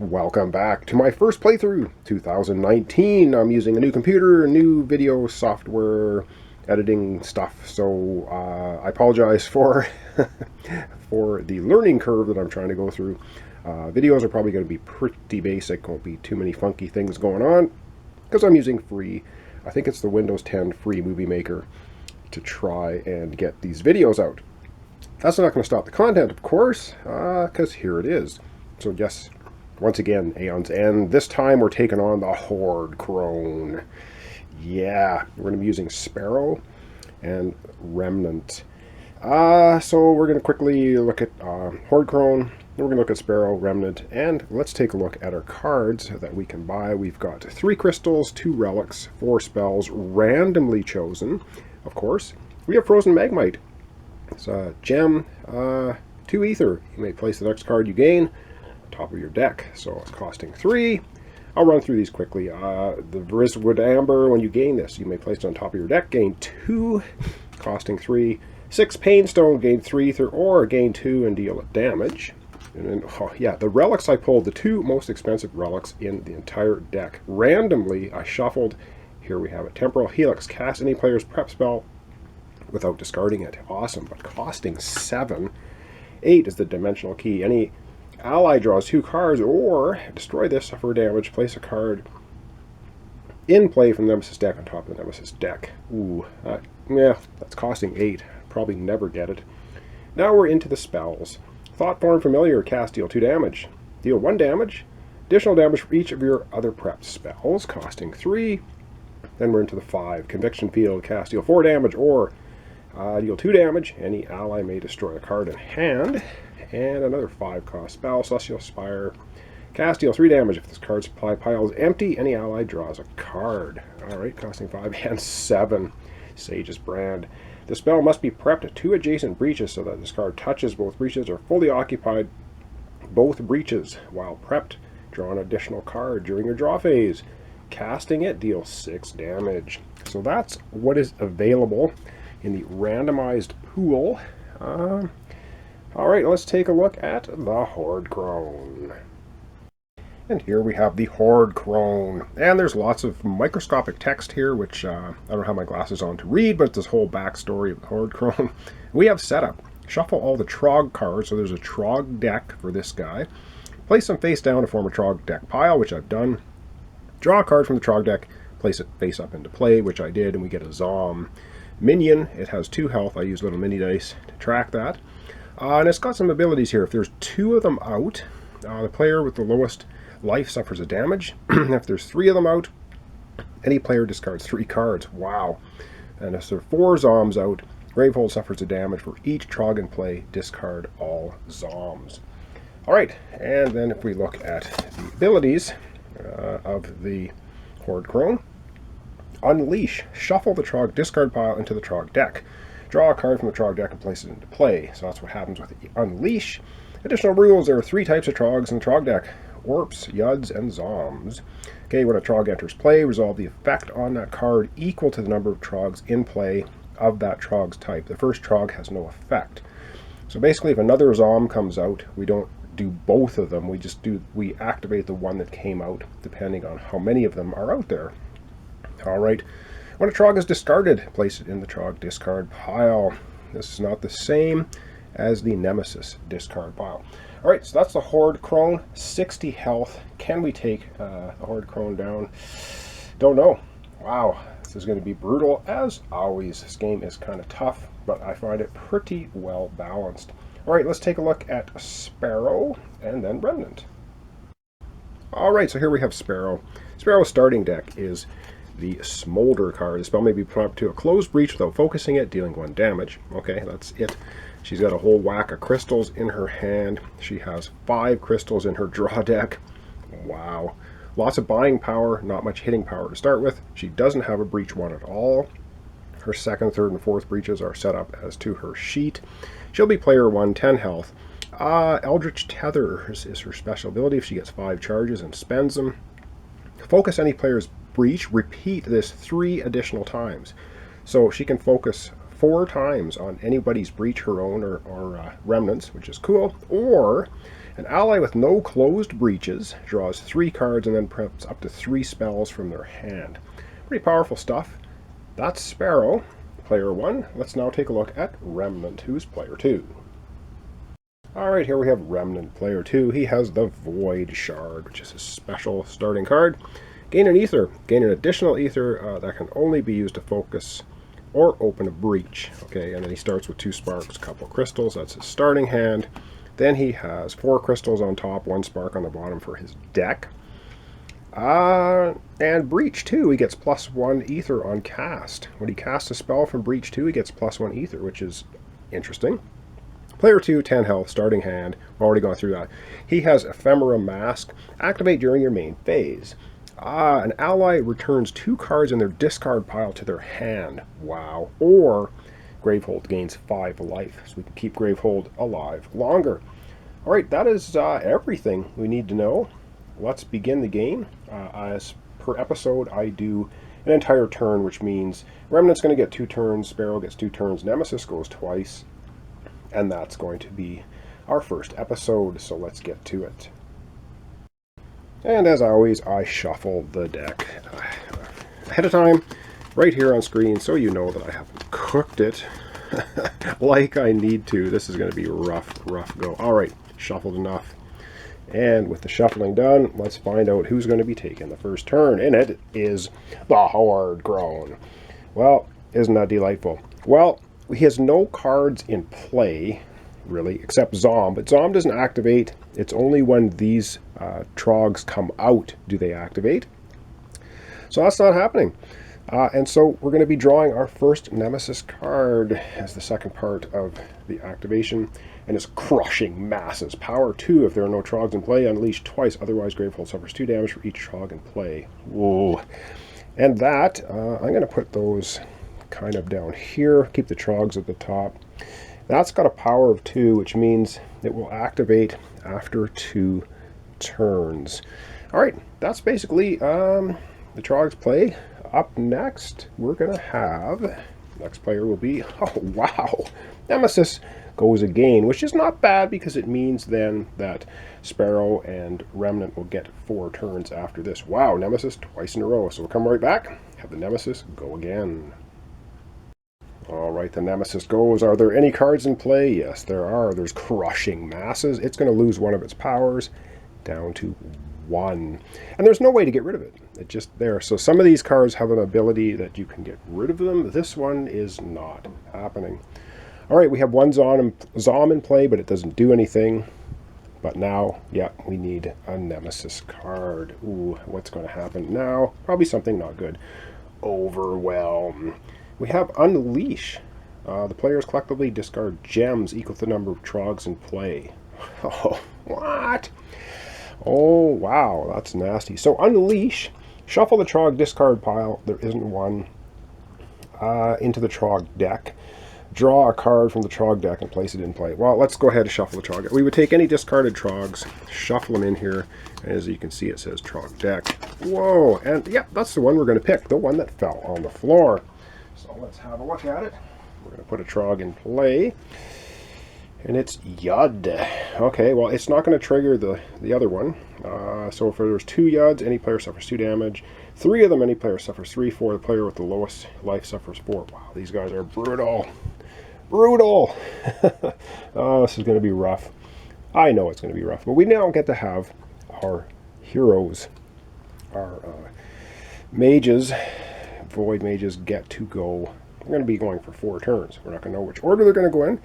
Welcome back to my first playthrough, 2019. I'm using a new computer, new video software, editing stuff, so I apologize for for the learning curve that I'm trying to go through. Videos are probably going to be pretty basic, won't be too many funky things going on, because I'm using free, I think it's the Windows 10 free movie maker, to try and get these videos out. That's not going to stop the content, of course, because here it is. So yes, once again, Aeons, and this time we're taking on the Horde Crone. Yeah, we're going to be using Sparrow and Remnant. So we're going to quickly look at Horde Crone, we're going to look at Sparrow, Remnant, and let's take a look at our cards that we can buy. We've got 3 crystals, 2 relics, 4 spells, randomly chosen, of course. We have Frozen Magmite. It's a gem, 2 ether. You may place the next card you gain top of your deck, so it's costing 3. I'll run through these quickly. The Veriswood Amber, when you gain this, you may place it on top of your deck, gain 2, costing 3. 6 Painstone, gain 3 ether, or gain 2 and deal damage. And then, oh yeah, the relics I pulled, the 2 most expensive relics in the entire deck. Randomly, I shuffled, here we have it, Temporal Helix, cast any player's prep spell without discarding it. Awesome, but costing 7. 8 is the Dimensional Key. Any ally draws 2 cards, or destroy this, suffer damage, place a card in play from the Nemesis deck on top of the Nemesis deck. Ooh, yeah, that's costing 8. Probably never get it. Now we're into the spells. Thoughtform Familiar, cast, deal 2 damage. Deal 1 damage. Additional damage for each of your other prep spells, costing 3. Then we're into the 5. Conviction Field, cast, deal 4 damage, or deal 2 damage. Any ally may destroy a card in hand. And another 5 cost spell, Celestial Spire. Cast, deal 3 damage. If this card's supply pile is empty, any ally draws a card. Alright, costing 5 and 7. Sage's Brand. The spell must be prepped at 2 adjacent breaches so that this card touches both breaches or fully occupied both breaches. While prepped, draw an additional card during your draw phase. Casting it, deal 6 damage. So that's what is available in the randomized pool. Alright, let's take a look at the Horde Crone. And here we have the Horde Crone. And there's lots of microscopic text here, which I don't have my glasses on to read, but it's this whole backstory of the Horde Crone. We have setup. Shuffle all the Trog cards, so there's a Trog deck for this guy. Place them face down to form a Trog deck pile, which I've done. Draw a card from the Trog deck, place it face up into play, which I did, and we get a Zom minion. It has 2 health. I use little mini dice to track that. And it's got some abilities here. If there's 2 of them out, the player with the lowest life suffers a damage. If there's 3 of them out, any player discards 3 cards. Wow. And if there are 4 Zoms out, Gravehold suffers a damage for each Trog in play. Discard all Zoms. Alright, and then if we look at the abilities of the Horde Crone. Unleash. Shuffle the Trog discard pile into the Trog deck. Draw a card from the Trog deck and place it into play. So that's what happens with the Unleash. Additional rules, there are 3 types of Trogs in the Trog deck. Orps, Yuds, and Zoms. Okay, when a Trog enters play, resolve the effect on that card equal to the number of Trogs in play of that Trog's type. The first Trog has no effect. So basically, if another Zom comes out, we don't do both of them. We activate the one that came out, depending on how many of them are out there. Alright. When a Trog is discarded, place it in the Trog discard pile. This is not the same as the Nemesis discard pile. Alright, so that's the Horde Crone, 60 health. Can we take the Horde Crone down? Don't know. Wow, this is going to be brutal as always. This game is kind of tough, but I find it pretty well balanced. Alright, let's take a look at Sparrow and then Remnant. Alright, so here we have Sparrow. Sparrow's starting deck is the Smolder card. The spell may be put up to a closed breach without focusing it, dealing 1 damage. Okay, that's it. She's got a whole whack of crystals in her hand. She has 5 crystals in her draw deck. Wow. Lots of buying power, not much hitting power to start with. She doesn't have a breach 1 at all. Her 2nd, 3rd, and 4th breaches are set up as to her sheet. She'll be player 1, 10 health. Eldritch Tether is her special ability if she gets 5 charges and spends them. Focus any player's breach. Repeat this 3 additional times. So she can focus 4 times on anybody's breach, her own or remnants, which is cool. Or An ally with no closed breaches draws 3 cards and then preps up to 3 spells from their hand. Pretty powerful stuff. That's Sparrow, player 1. Let's now take a look at Remnant, who's player 2. Alright, here we have Remnant, player 2. He has the Void Shard, which is a special starting card. Gain an ether. Gain an additional ether that can only be used to focus or open a breach. Okay, and then he starts with 2 sparks, a couple crystals. That's his starting hand. Then he has 4 crystals on top, 1 spark on the bottom for his deck. And Breach 2, he gets +1 ether on cast. When he casts a spell from Breach 2, he gets +1 ether, which is interesting. Player 2, 10 health, starting hand. We've already gone through that. He has Ephemera Mask. Activate during your main phase. An ally returns 2 cards in their discard pile to their hand. Wow. Or Gravehold gains 5 life, so we can keep Gravehold alive longer. Alright, that is everything we need to know. Let's begin the game. As per episode, I do an entire turn, which means Remnant's going to get 2 turns, Sparrow gets 2 turns, Nemesis goes twice. And that's going to be our first episode, so let's get to it. And as always, I shuffle the deck ahead of time, right here on screen, so you know that I haven't cooked it like I need to. This is going to be rough go. Alright, shuffled enough. And with the shuffling done, let's find out who's going to be taking the first turn. And it is the Horde Crone. Well, isn't that delightful? Well, he has no cards in play, really, except Zom. But Zom doesn't activate. It's only when these Trogs come out do they activate. So that's not happening. And so we're going to be drawing our first Nemesis card as the second part of the activation. And it's Crushing Masses. Power 2 if there are no Trogs in play. Unleash twice, otherwise Gravehold suffers 2 damage for each Trog in play. Whoa. And that, I'm going to put those kind of down here, keep the Trogs at the top. That's got a power of 2, which means it will activate after 2 turns. Alright, that's basically the Trogs play. Up next, we're going to have, next player will be, oh wow, Nemesis goes again, which is not bad because it means then that Sparrow and Remnant will get 4 turns after this. Wow, Nemesis twice in a row. So we'll come right back, have the Nemesis go again. Alright, the Nemesis goes. Are there any cards in play? Yes, there are. There's Crushing Masses. It's going to lose one of its powers down to 1. And there's no way to get rid of it. It's just there. So some of these cards have an ability that you can get rid of them. This one is not happening. Alright, we have 1 Zom in play, but it doesn't do anything. But now, yeah, we need a Nemesis card. Ooh, what's going to happen now? Probably something not good. Overwhelm. We have Unleash. The players collectively discard gems equal to the number of Trogs in play. Oh, what? Oh, wow, that's nasty. So Unleash, shuffle the Trog discard pile, there isn't one, into the Trog deck. Draw a card from the Trog deck and place it in play. Well, let's go ahead and shuffle the Trog. We would take any discarded Trogs, shuffle them in here, and as you can see it says Trog deck. Whoa, and yeah, that's the one we're going to pick, the one that fell on the floor. So let's have a look at it. We're going to put a Trog in play. And it's Yud. Okay, well, it's not going to trigger the other one. So if there's 2 Yuds, any player suffers 2 damage. 3 of them, any player suffers 3. 4, the player with the lowest life suffers 4. Wow, these guys are brutal. Brutal! Oh, this is going to be rough. I know it's going to be rough. But we now get to have our heroes. Our mages, void mages, get to go. We're going to be going for 4 turns. We're not going to know which order they're going to go in.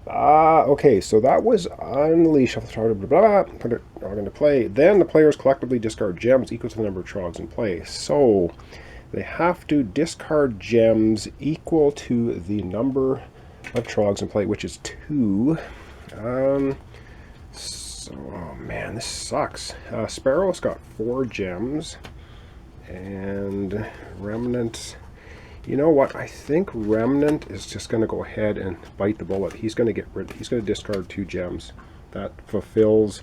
Okay, so that was Unleash, blah, blah, blah, put it all into play. Then the players collectively discard gems equal to the number of Trogs in play. So they have to discard gems equal to the number of Trogs in play, which is 2. So, oh man, this sucks. Sparrow's got 4 gems, and Remnant. You know what? I think Remnant is just going to go ahead and bite the bullet. He's going to discard 2 gems. That fulfills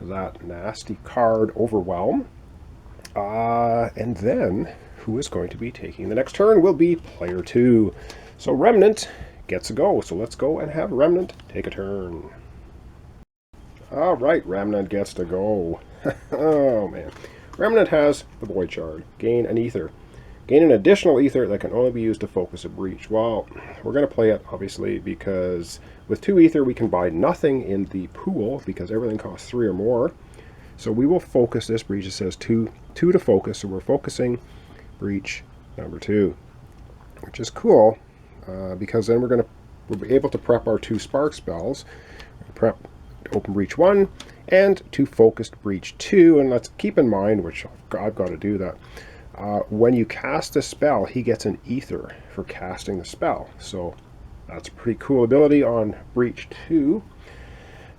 that nasty card, Overwhelm. And then, who is going to be taking the next turn will be player 2. So Remnant gets a go. So let's go and have Remnant take a turn. Alright, Remnant gets to go. Oh man. Remnant has the Void Shard. Gain an ether. Gain an additional ether that can only be used to focus a breach. Well, we're going to play it, obviously, because with 2 ether we can buy nothing in the pool, because everything costs 3 or more. So we will focus this breach. It says 2 to focus, so we're focusing breach number 2. Which is cool, because then we'll be able to prep our 2 spark spells. Prep open breach 1 and to focused breach 2, and let's keep in mind, which I've got to do that, when you cast a spell he gets an ether for casting the spell, so that's a pretty cool ability on breach 2.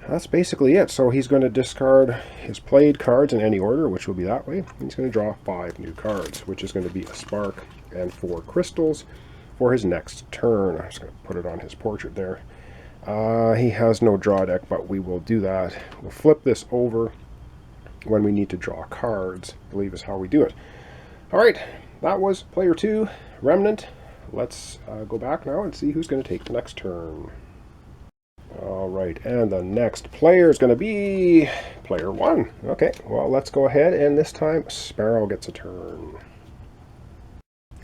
That's basically it. So he's going to discard his played cards in any order, which will be that way. He's going to draw 5 new cards, which is going to be a spark and 4 crystals for his next turn. I'm just going to put it on his portrait there. He has no draw deck, but we will do that. We'll flip this over when we need to draw cards, I believe is how we do it. Alright, that was player 2, Remnant. Let's go back now and see who's going to take the next turn. Alright, and the next player is going to be player 1. Okay, well, let's go ahead, and this time Sparrow gets a turn.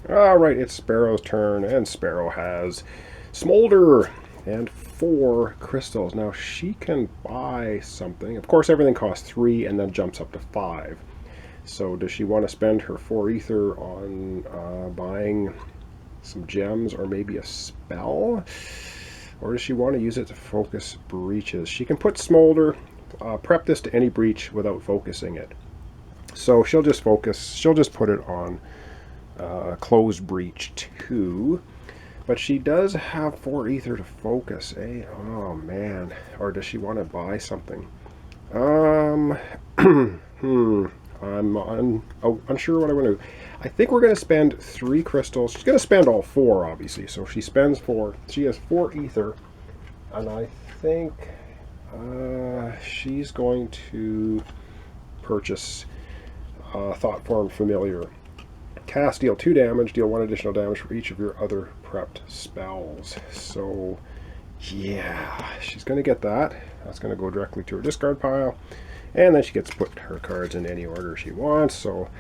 Alright, it's Sparrow's turn, and Sparrow has Smolder and 4 crystals. Now, she can buy something. Of course, everything costs 3 and then jumps up to 5. So does she want to spend her 4 ether on buying some gems or maybe a spell? Or does she want to use it to focus breaches? She can put Smolder, prep this to any breach without focusing it. So she'll just focus, she'll just put it on closed breach 2. But she does have 4 ether to focus, eh? Oh man. Or does she want to buy something? I'm unsure what I want to do. I think we're going to spend 3 crystals. She's going to spend all 4, obviously. So she spends 4. She has 4 ether. And I think she's going to purchase Thought Form Familiar. Cast, deal 2 damage, deal 1 additional damage for each of your other prepped spells. So, yeah, she's going to get that. That's going to go directly to her discard pile. And then she gets to put her cards in any order she wants. So,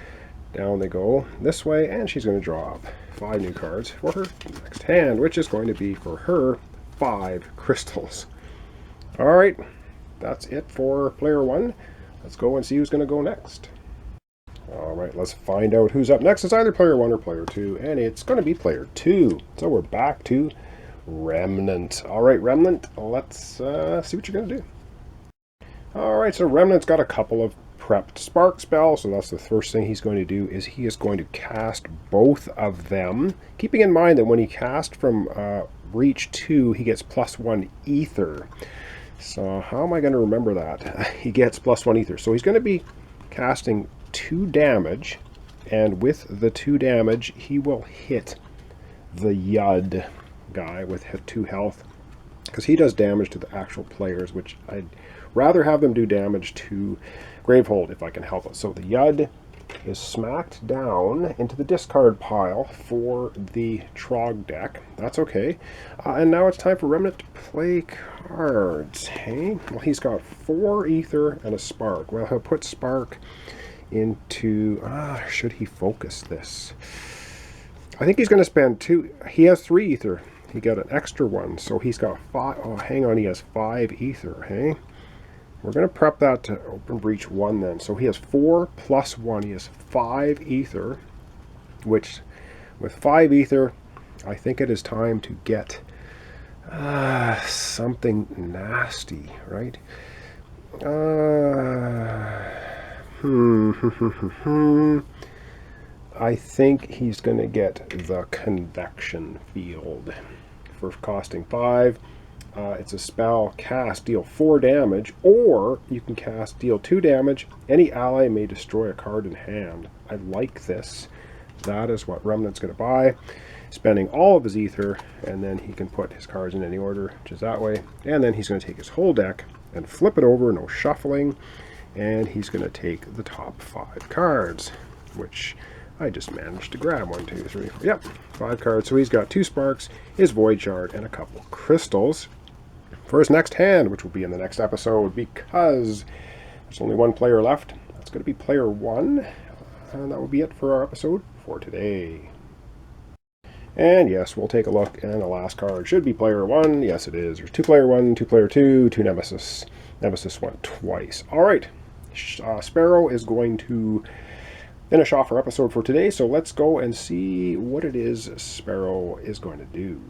down they go this way. And she's going to draw up 5 new cards for her next hand, which is going to be for her 5 crystals. Alright, that's it for player 1. Let's go and see who's going to go next. Alright, let's find out who's up next. It's either player 1 or player 2, and it's going to be player 2. So we're back to Remnant. Alright, Remnant, let's see what you're going to do. Alright, so Remnant's got a couple of prepped spark spells, so that's the first thing he's going to do, is he is going to cast both of them, keeping in mind that when he casts from Reach 2, he gets +1 ether. So how am I going to remember that? He gets +1 ether. So he's going to be casting 2 damage, and with the 2 damage he will hit the Yud guy with 2 health, because he does damage to the actual players, which I'd rather have them do damage to Gravehold if I can help it. So the Yud is smacked down into the discard pile for the Trog deck. That's okay. And now it's time for Remnant to play cards. Hey, well, he's got 4 ether and a spark. Well, he'll put spark into should he focus this? I think he's going to spend 2. He has 3 ether. He got an extra one, so he's got 5. Oh, hang on, he has 5 ether. Hey, we're going to prep that to open breach 1 then. So he has 4 plus 1. He has 5 ether, which with 5 ether, I think it is time to get something nasty, right? I think he's going to get the Convection Field for costing 5. It's a spell, cast, deal 4 damage, or you can cast, deal 2 damage. Any ally may destroy a card in hand. I like this. That is what Remnant's going to buy, spending all of his ether, and then he can put his cards in any order, which is that way. And then he's going to take his whole deck and flip it over, no shuffling. And he's going to take the top 5 cards, which I just managed to grab. 1, 2, 3, 4. Yep, 5 cards. So he's got 2 sparks, his Void Shard, and a couple crystals. for his next hand, which will be in the next episode because there's only one player left. That's going to be player 1. And that will be it for our episode for today. And yes, we'll take a look, and the last card should be player 1. Yes, it is. There's 2 player 1, 2 player 2, 2 Nemesis. Nemesis went twice. All right. Sparrow is going to finish off our episode for today, so let's go and see what it is Sparrow is going to do.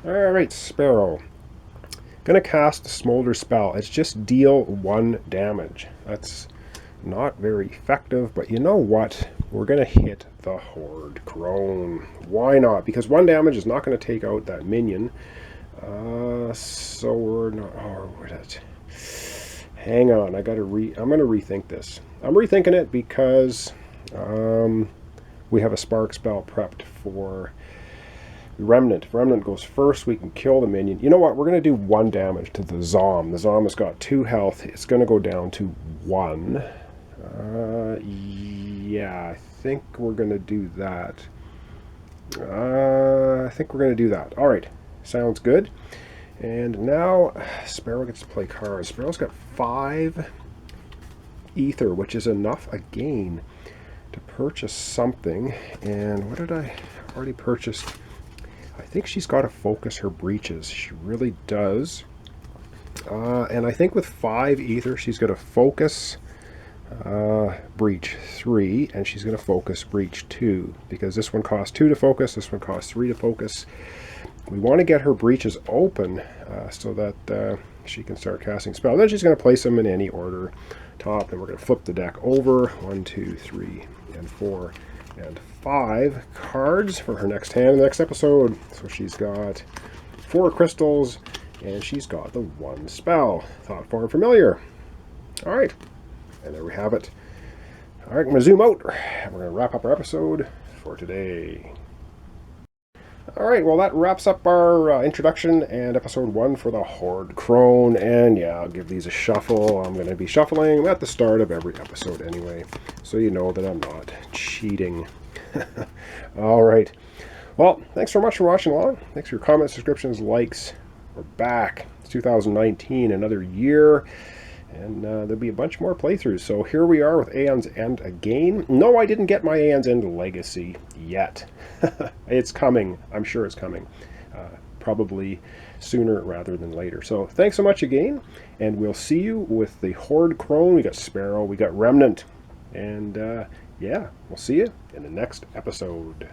All right, Sparrow. Going to cast the Smolder spell. It's just deal 1 damage. That's not very effective, but you know what? We're going to hit the Horde Crone. Why not? Because 1 damage is not going to take out that minion. So we're not... Oh, where's that? Hang on. I'm going to rethink this. I'm rethinking it because we have a Spark spell prepped for Remnant. If Remnant goes first, we can kill the minion. You know what? We're going to do 1 damage to the Zom. The Zom has got 2 health. It's going to go down to 1. Yeah, I think we're going to do that. All right. Sounds good. And now Sparrow gets to play cards. Sparrow's got 5 ether, which is enough again to purchase something. And what did I already purchased? I think she's got to focus her breaches. She really does. And I think with 5 ether, she's going to focus breach 3, and she's going to focus breach 2, because this one costs 2 to focus, this one costs 3 to focus. We want to get her breaches open so that she can start casting spells. Then she's going to place them in any order. Top, and we're going to flip the deck over. 1, 2, 3, and 4, and 5 cards for her next hand in the next episode. So she's got 4 crystals, and she's got the 1 spell. Thought form familiar. All right. And there we have it. All right, I'm going to zoom out. And we're going to wrap up our episode for today. All right, well, that wraps up our introduction and episode 1 for the Horde Crone. And yeah, I'll give these a shuffle. I'm going to be shuffling at the start of every episode anyway, so you know that I'm not cheating. All right. Well, thanks so much for watching along. Thanks for your comments, subscriptions, likes. We're back. It's 2019, another year. And there'll be a bunch more playthroughs. So here we are with Aeons End again. No, I didn't get my Aeons End Legacy yet. It's coming. I'm sure it's coming. Probably sooner rather than later. So thanks so much again. And we'll see you with the Horde Crone. We got Sparrow. We got Remnant. And yeah, we'll see you in the next episode.